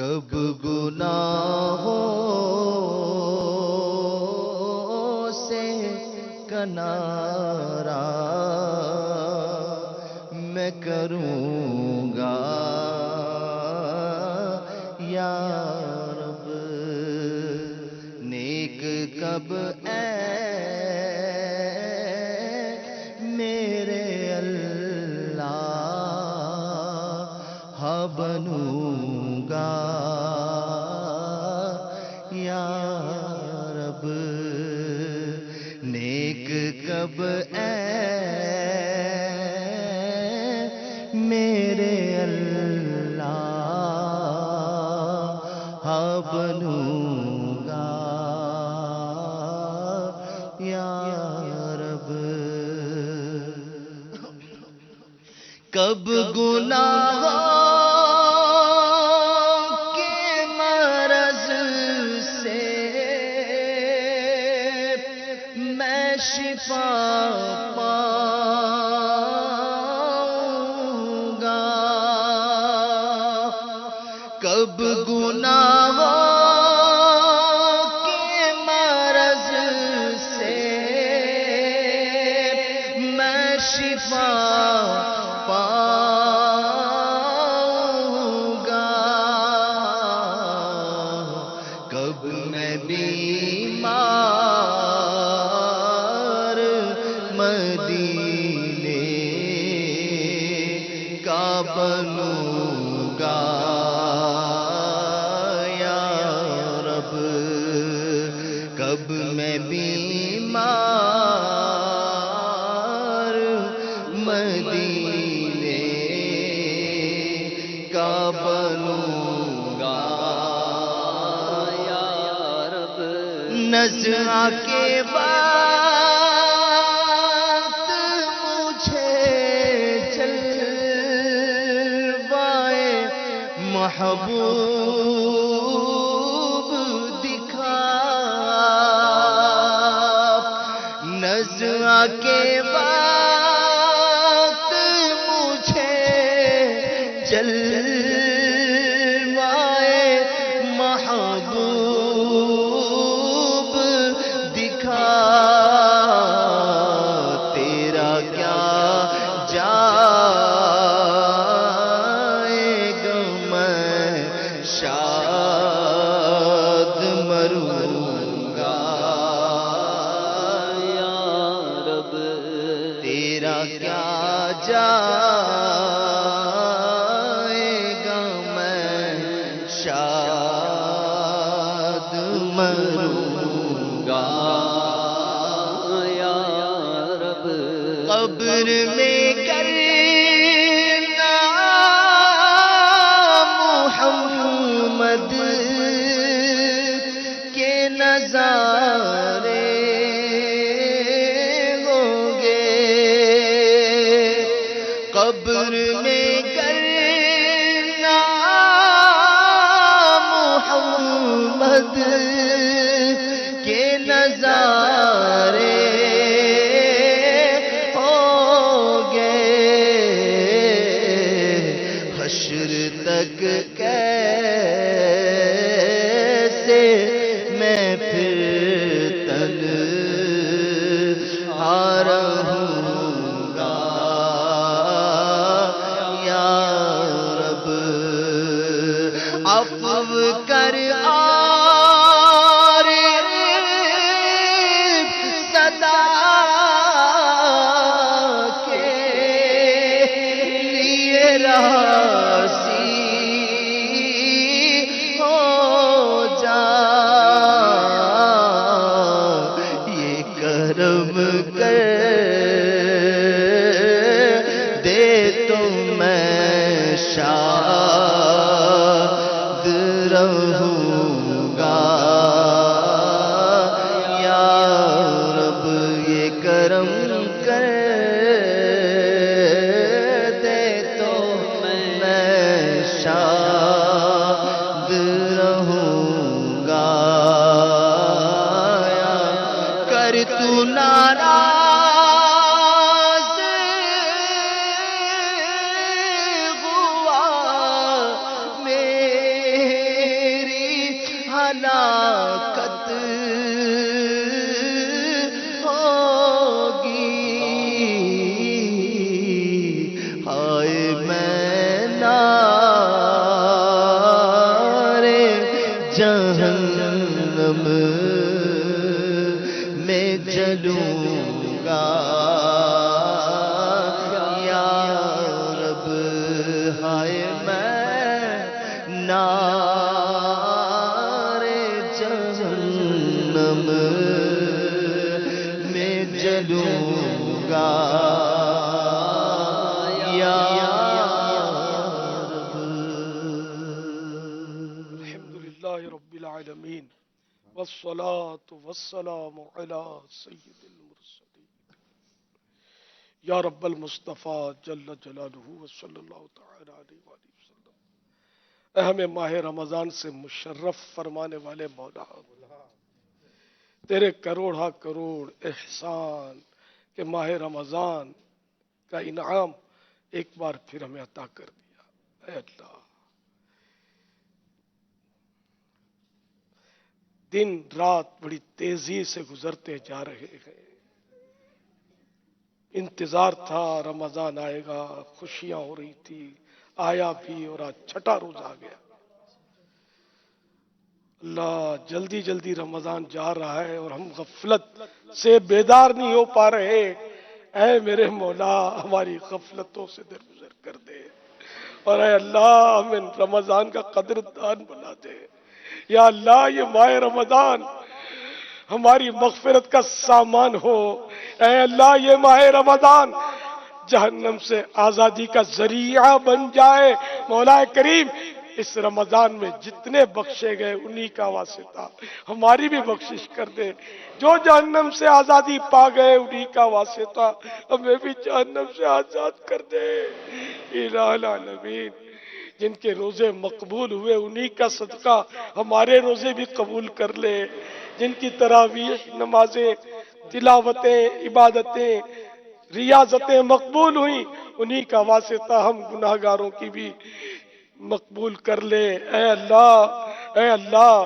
کب گناہوں سے کنارہ میں کروں گا یا رب، نیک کب اے میرے اللہ بنوں گا یا رب، نیک کب اے میرے اللہ بنوں گا یا رب، کب گناہوں کے مرض سے میں شفا پاؤں گا، کب گناہوں کے مرض سے میں شفا پاؤں گا، کب میں بیمار مدینے کا بنوں گا یا رب، کب میں بیمار مدینے کا بنوں گا یا رب، نزع کے بعد مجھے جلوائے محبوب دکھا، نزع کے بعد مجھے جلوائے محبوب دکھا، تیرا کیا جائے گا میں شاد مروں گا یا رب، تیرا کیا جائے گا میں شاد مروں گا یا رب، قبر میں کرنا محمد کے نظارے ہوں گے، قبر میں کرنا محمد کے نظارے ہوں گے، حشر تک کیسے میں پھر تنہا رہوں گا یا رب، عفو کر صدا کے لیے راضی ہو جا، یہ کرم کر دے تو میں شاد رہوں گا یا رب، یہ کرم کر دے تو میں شاد رہوں گا یا کر تو ناراض ہوا ہلاکت ہوگی، ہائے میں نارے جہنم میں جلوں گا یا رب، ہائے میں نارے جہنم میں جلوں گا یا رب۔ الحمدللہ رب العالمین والصلاة والسلام علی سید المرسلین یا رب المصطفیٰ جل جلالہ وصلی اللہ تعالی علیہ وآلہ وسلم۔ اہم ماہ رمضان سے مشرف فرمانے والے مولا، تیرے کروڑا کروڑ احسان کہ ماہ رمضان کا انعام ایک بار پھر ہمیں عطا کر دیا۔ اے اللہ، دن رات بڑی تیزی سے گزرتے جا رہے ہیں، انتظار تھا رمضان آئے گا، خوشیاں ہو رہی تھی، آیا بھی اور آج چھٹا روز آ گیا۔ اللہ، جلدی جلدی رمضان جا رہا ہے اور ہم غفلت سے بیدار نہیں ہو پا رہے۔ اے میرے مولا، ہماری غفلتوں سے درگزر کر دے، اور اے اللہ ہمیں رمضان کا قدردان بنا دے۔ یا اللہ، یہ ماہ رمضان ہماری مغفرت کا سامان ہو۔ اے اللہ، یہ ماہ رمضان جہنم سے آزادی کا ذریعہ بن جائے۔ مولا کریم، اس رمضان میں جتنے بخشے گئے انہی کا واسطہ ہماری بھی بخشش کر دے، جو جہنم سے آزادی پا گئے انہی کا واسطہ ہمیں بھی جہنم سے آزاد کر دے۔ الہ العالمین، جن کے روزے مقبول ہوئے انہی کا صدقہ ہمارے روزے بھی قبول کر لے، جن کی تراویح، نمازیں، تلاوتیں، عبادتیں، ریاضتیں مقبول ہوئیں انہی کا واسطہ ہم گناہگاروں کی بھی مقبول کر لے۔ اے اللہ، اے اللہ،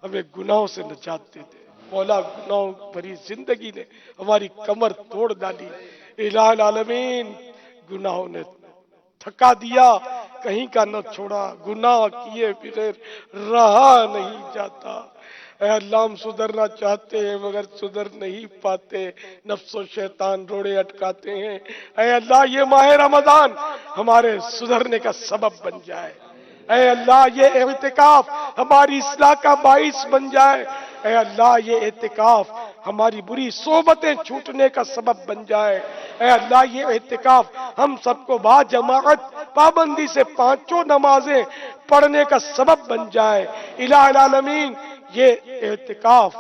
ہمیں گناہوں سے نجات دے دے۔ مولا، گناہوں بھری زندگی نے ہماری کمر توڑ ڈالی۔ الہ العالمین، گناہوں نے تھکا دیا، کہیں کا نہ چھوڑا، گناہ کیے بغیر رہا نہیں جاتا۔ اے اللہ، ہم سدھرنا چاہتے ہیں مگر سدھر نہیں پاتے، نفس و شیطان روڑے اٹکاتے ہیں۔ اے اللہ، یہ ماہ رمضان ہمارے سدھرنے کا سبب بن جائے۔ اے اللہ، یہ اعتکاف ہماری اصلاح کا باعث بن جائے۔ اے اللہ، یہ اعتکاف ہماری بری صحبتیں چھوٹنے کا سبب بن جائے۔ اے اللہ، یہ اعتکاف ہم سب کو با جماعت پابندی سے پانچوں نمازیں پڑھنے کا سبب بن جائے۔ الہ العالمین، یہ اعتکاف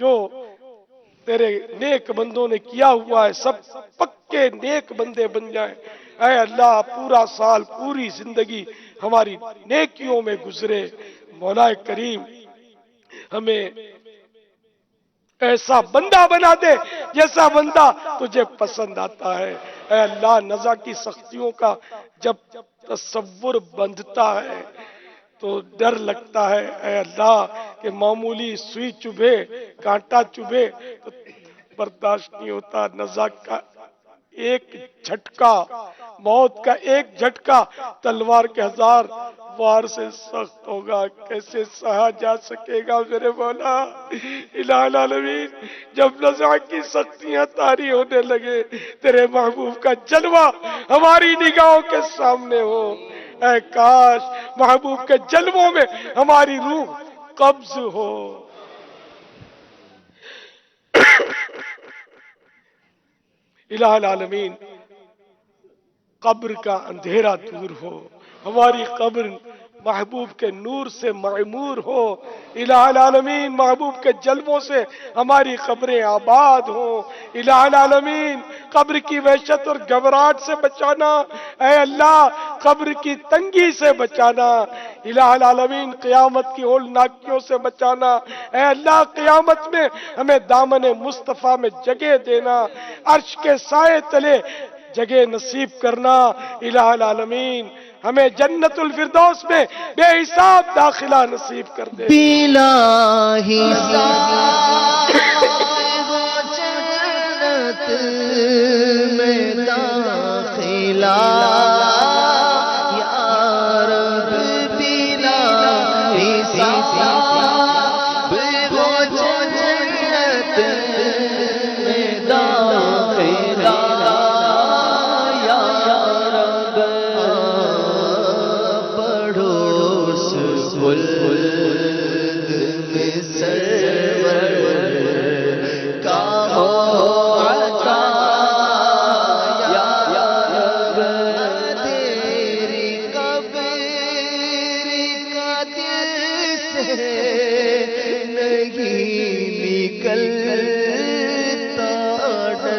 جو تیرے نیک بندوں نے کیا ہوا ہے سب پکے نیک بندے بن جائیں۔ اے اللہ، پورا سال، پوری زندگی ہماری نیکیوں میں گزرے۔ مولا کریم، ہمیں ایسا بندہ بنا دے جیسا بندہ تجھے پسند آتا ہے۔ اے اللہ، نزا کی سختیوں کا جب تصور بندھتا ہے تو ڈر لگتا ہے۔ اے اللہ، کہ معمولی سوئی چبھے، کانٹا چبھے تو برداشت نہیں ہوتا۔ نزا کا ایک جھٹکا، موت کا ایک جھٹکا تلوار کے 1000 وار سے سخت ہوگا، کیسے سہا جا سکے گا میرے مولا؟ الہ العالمین، جب نزا کی سختیاں طاری ہونے لگے، تیرے محبوب کا جلوہ ہماری نگاہوں کے سامنے ہو۔ اے کاش محبوب کے جلووں میں ہماری روح قبض ہو۔ الہ العالمین، قبر کا اندھیرا دور ہو، ہماری قبر محبوب کے نور سے معمور ہو۔ الہ العالمین، محبوب کے جلووں سے ہماری قبریں آباد ہوں۔ الہ العالمین، قبر کی وحشت اور گھبراہٹ سے بچانا۔ اے اللہ، قبر کی تنگی سے بچانا۔ الہ العالمین، قیامت کی ہولناکیوں سے بچانا۔ اے اللہ، قیامت میں ہمیں دامن مصطفیٰ میں جگہ دینا، عرش کے سائے تلے جگہ نصیب کرنا۔ الہ العالمین، ہمیں جنت الفردوس میں بے حساب داخلہ نصیب کر دے. بلا حساب وہ جنت میں داخلہ یا رب، بلا حساب وہ جنت میں داخلہ یا رب. پڑوس خلد میں سرور کا ہو عطا یا رب. تیری قبر کا دل سے نہیں نکلتا ڈر.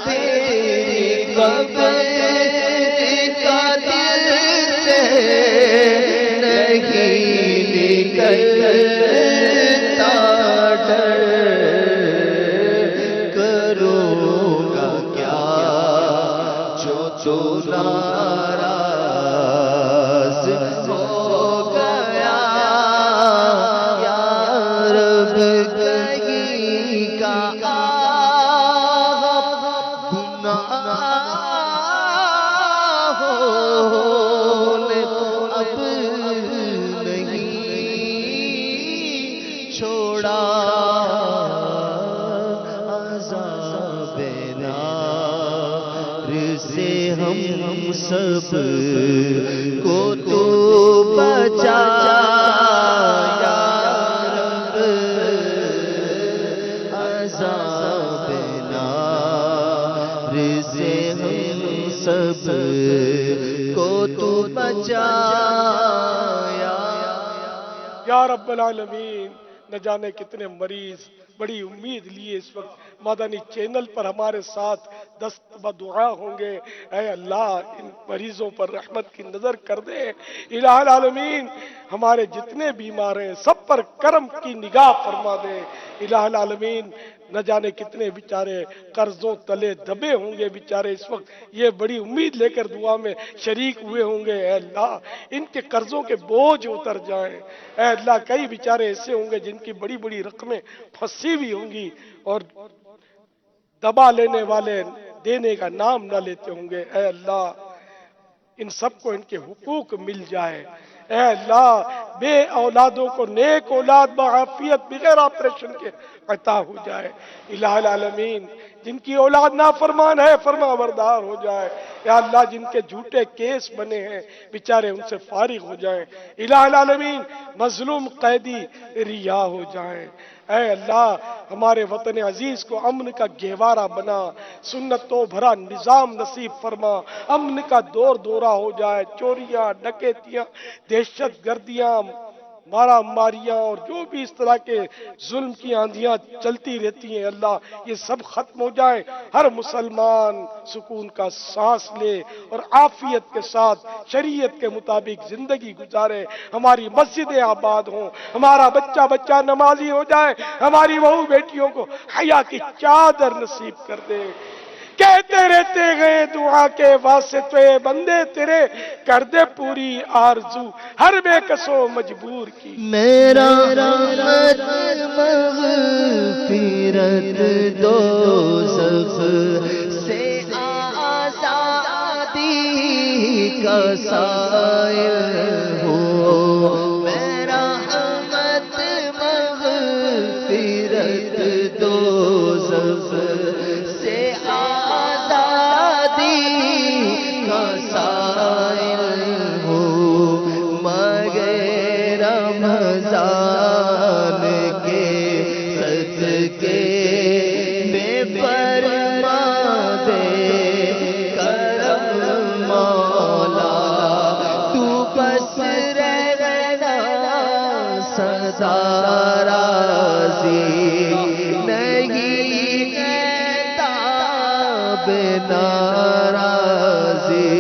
تیری قبر کا دل سے نہیں نکلتا ڈر. کروں گا کیا جو ناراض ہو گیا یا رب. کہیں کا گناہ ہونے اب نہیں چھوڑا. عذاب نار سے ہم سب کو تو بچا یا رب. عذاب نار سے ہم سب کو تو بچا یا رب العالمین. نہ جانے کتنے مریض بڑی امید لیے اس وقت مدنی چینل پر ہمارے ساتھ دست بدعا ہوں گے. اے اللہ ان مریضوں پر رحمت کی نظر کر دے. الہ العالمین ہمارے جتنے بیمار ہیں سب پر کرم کی نگاہ فرما دے. الہ العالمین نہ جانے کتنے بیچارے قرضوں تلے دبے ہوں گے بیچارے اس وقت یہ بڑی امید لے کر دعا میں شریک ہوئے ہوں گے. اے اللہ ان کے قرضوں کے بوجھ اتر جائیں. اے اللہ کئی بیچارے ایسے ہوں گے جن کی بڑی بڑی رقمیں پھنسی ہوئی ہوں گی اور دبا لینے والے دینے کا نام نہ لیتے ہوں گے. اے اللہ ان سب کو ان کے حقوق مل جائے. اے اللہ بے اولادوں کو نیک اولاد بعافیت بغیر آپریشن کے عطا ہو جائے. الہ العالمین جن کی اولاد نافرمان ہے فرما بردار ہو جائے. یا اللہ جن کے جھوٹے کیس بنے ہیں بیچارے ان سے فارغ ہو جائیں. الہ العالمین مظلوم قیدی رہا ہو جائیں. اے اللہ ہمارے وطن عزیز کو امن کا گہوارہ بنا، سنتوں بھرا نظام نصیب فرما. امن کا دور دورہ ہو جائے. چوریاں ڈکیتیاں دہشت گردیاں مارا ماریاں اور جو بھی اس طرح کے ظلم کی آندھیاں چلتی رہتی ہیں اللہ یہ سب ختم ہو جائے. ہر مسلمان سکون کا سانس لے اور عافیت کے ساتھ شریعت کے مطابق زندگی گزارے. ہماری مسجدیں آباد ہوں، ہمارا بچہ بچہ نمازی ہو جائے، ہماری بہو بیٹیوں کو حیا کی چادر نصیب کر دے. کہتے رہتے گئے دعا کے واسطے بندے تیرے کر دے پوری آرزو ہر بے کسو مجبور کی. میرا رحمت مغفرت دوزخ سے آزادی کا سائل ہو. میرا رحمت مغفرت دوزخ سے آزادی کا سائل ہو. مگر رمضان کے صدقے میں فرما دے کرم مولا. تو بس رہنا سدا راضی نہیں کہتا ناراضی.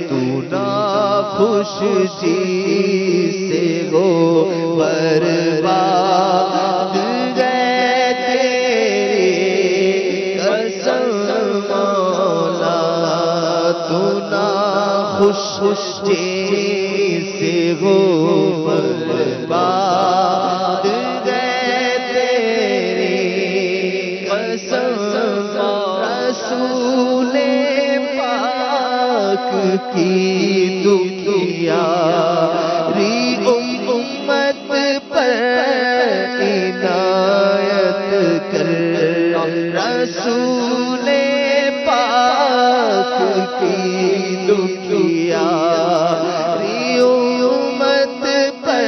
تو ناخوش جی سے ہو برباد گئے تیری قسم مولا. تو خوش سے ہو برباد گئے تیری قسم رسول پاک کی دکھیاری امت پر عنایت کر رسول پاک کی دکھیاری امت پر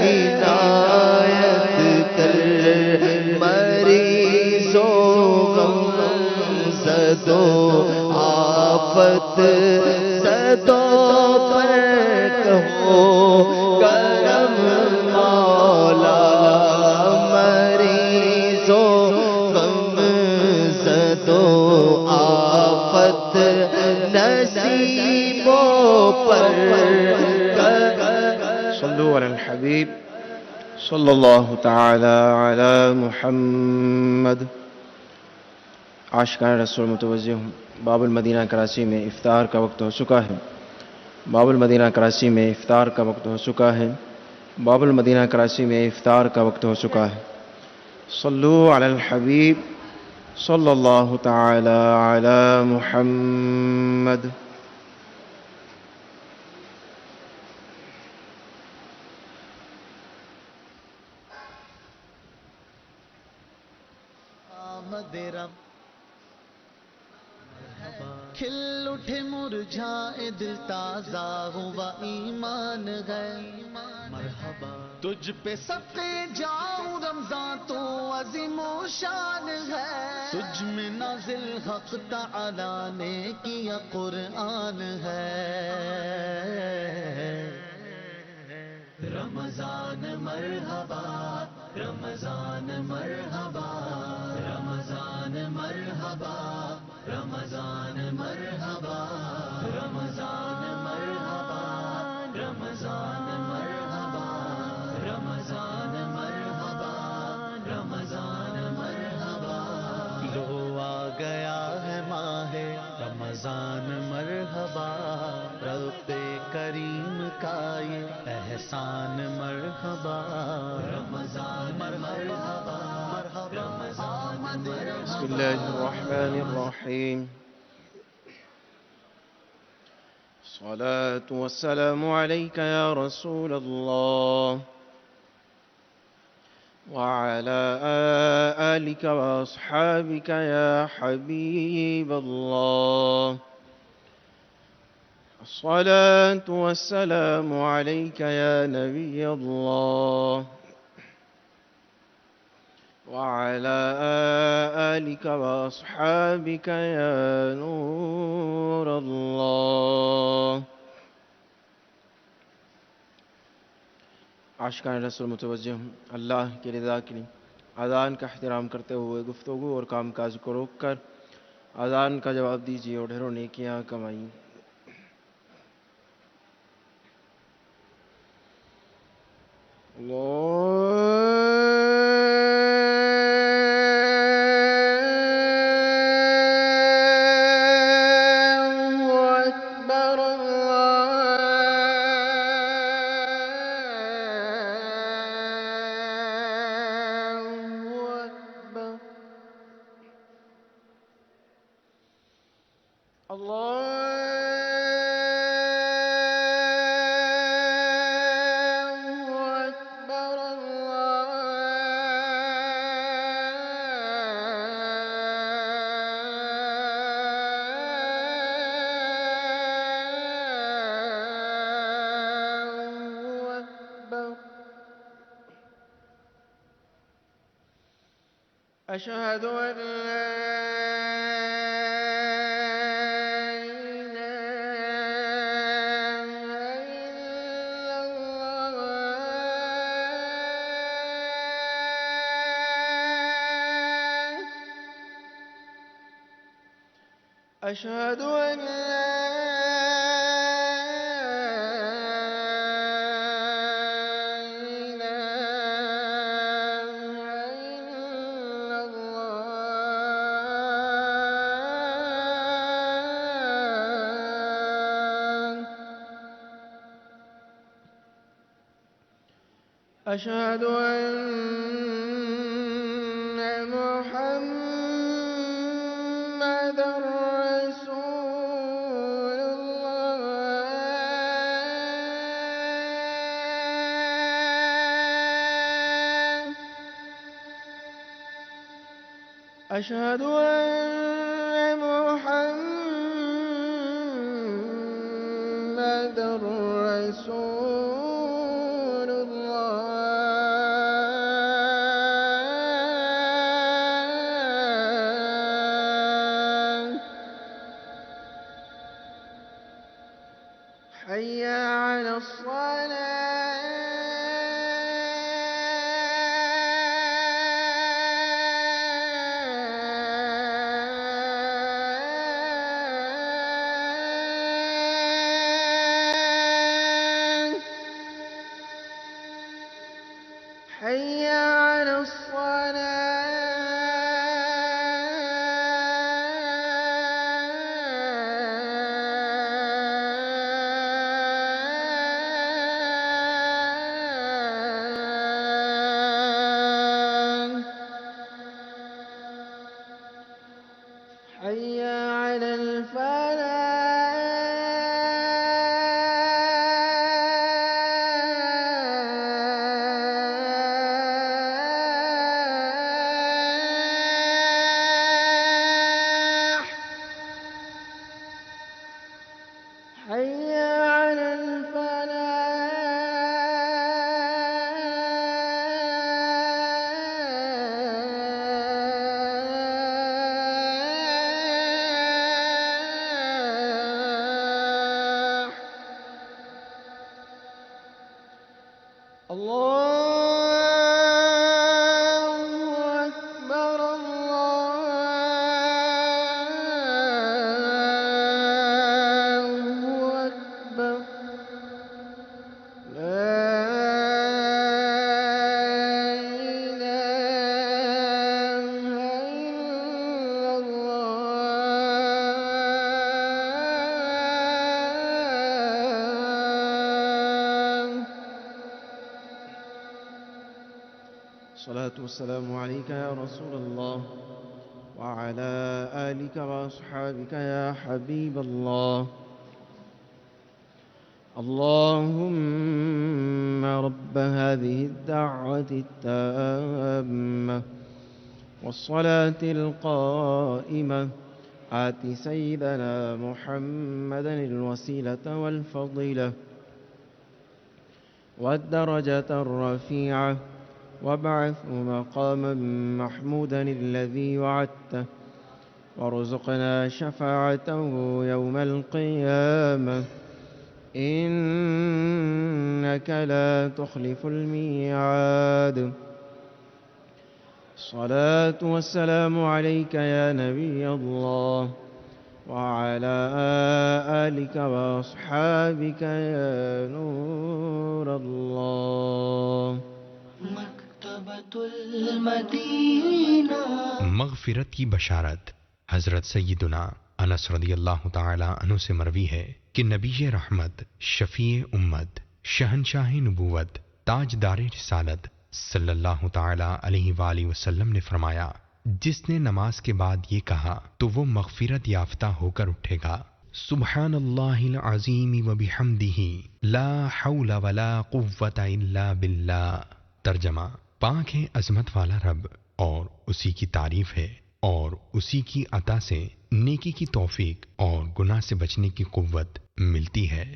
عنایت کر مریضوں غم زدوں آفت زدوں پر کہو کرم مولا مریضوں غم زدوں آفت نصیبوں پر صلو علی الحبیب صلی اللہ تعالی علی محمد. عاشقان رسول متوجہ ہوں. باب المدینہ کراچی میں افطار کا وقت ہو چکا ہے. باب المدینہ کراچی میں افطار کا وقت ہو چکا ہے. باب المدینہ کراچی میں افطار کا وقت ہو چکا ہے. صلو علی الحبیب صلی اللہ تعالی علی محمد. کھل اٹھے مرجھائے دل تازہ ہوا ایمان ہے مرحبا تجھ پہ صدقے جاؤں رمضان تو عظیم و شان ہے تجھ میں نازل حق تعالی نے کیا قرآن ہے رمضان مرحبا رمضان مرحبا رمضان مرحبا رمضان مرحبا رمضان مرحبا رمضان مرحبا رمضان مرحبا رمضان مرحبا لو آ گیا ہے ماہ رمضان مرحبا رب کریم کا یہ احسان مرحبا رمضان مرحبا رمضان بسم اللہ الرحمن الرحیم. الصلاة والسلام عليك يا رسول الله وعلى آلك وأصحابك يا حبيب الله. الصلاة والسلام عليك يا نبي الله وعلى آلك وأصحابك يا نور الله. عاشقان رسول متوجہ ہوں. اللہ کی رضا کے لیے اذان کا احترام کرتے ہوئے گفتگو اور کام کاج کو روک کر اذان کا جواب دیجیے اور ڈھیروں نیکیاں کمائیں. أشهد أن لا إله إلا الله. أشهد أن لا أشهد أن محمدا رسول الله. أشهد أن محمدا رسول الله. حي على الصلاة. حي على الصلاة. حي على الفلاح. حي على الفلاح. الله أكبر الله أكبر. لا إله إلا الله. الصلاة والسلام عليك يا رسول الله وعلى آلك وأصحابك يا حبيب الله. اللهم رب هذه الدعوة التامة والصلاة القائمة آت سيدنا محمدا الوسيلة والفضيلة والدرجة الرفيعة وابعثه مقاما محمودا الذي وعدته وارزقنا شفاعته يوم القيامة إنك لا تخلف الميعاد. الصلاة والسلام عليك يا نبي الله وعلى آلك وأصحابك يا نور الله. مغفرت کی بشارت. حضرت سیدنا انس رضی اللہ تعالی عنہ سے مروی ہے کہ نبی رحمت، شفیع امت، شہنشاہ نبوت، تاجدار رسالت صلی اللہ تعالی علیہ وآلہ وسلم نے فرمایا، جس نے نماز کے بعد یہ کہا تو وہ مغفرت یافتہ ہو کر اٹھے گا، سبحان اللہ العظیم وبحمدہ لا حول ولا قوة الا باللہ. ترجمہ: پاک ہے عظمت والا رب اور اسی کی تعریف ہے اور اسی کی عطا سے نیکی کی توفیق اور گناہ سے بچنے کی قوت ملتی ہے.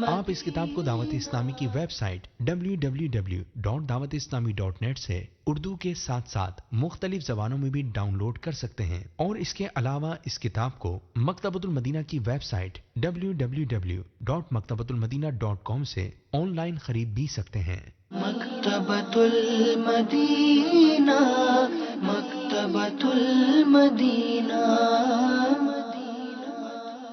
آپ اس کتاب کو دعوت اسلامی کی ویب سائٹ www.dawatislami.net سے اردو کے ساتھ ساتھ مختلف زبانوں میں بھی ڈاؤن لوڈ کر سکتے ہیں، اور اس کے علاوہ اس کتاب کو مکتبۃ المدینہ کی ویب سائٹ www.maktabatul-madina.com سے آن لائن خرید بھی سکتے ہیں. مکتبۃ المدینہ، مکتبۃ المدینہ.